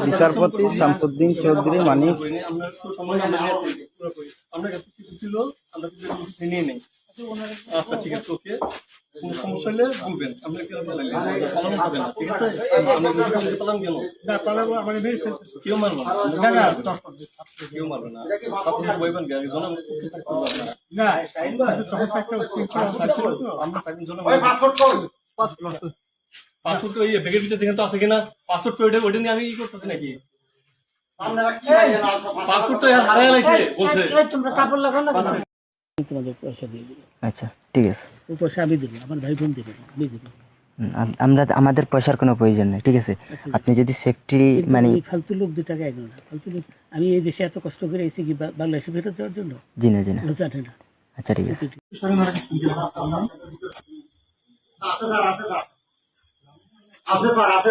বিচারপতি শামসুদ্দিন চৌধুরী মানিক আচ্ছা ঠিক আছে, ওকে, কোনো সমস্যা হলে বলবেন। আপনার কেন পালান, ঠিক আছে? পালান কেন? কেউ মারবেন কেউ মারবে না, আপনি বইবেন জনগণ পাসপোর্ট ওই ব্যাগের ভিতরে দেখেন তো আছে কিনা, পাসপোর্ট ওইটা নিয়ে আমি ই করতেছি নাকি? পাসপোর্ট তো হারাই লাগছে বলছে। তোমরা কাপড় লাগাও না, তোমাদের পয়সা দিয়ে দেবো। আচ্ছা ঠিক আছে, ওই পয়সা আমি দেবো, আমার ভাই বোন দেবে, আমি দেবো। আমরা আমাদের পয়সার কোনো প্রয়োজন নেই, ঠিক আছে? আপনি যদি সেফটি মানে ফালতু লোক 2 টাকা এগো না, ফালতু লোক। আমি এই দেশে এত কষ্ট করে এসেছি কি বাংলাদেশে ফেরত দেওয়ার জন্য? জি না জি না। জানে না। আচ্ছা ঠিক আছে। আছে স্যার।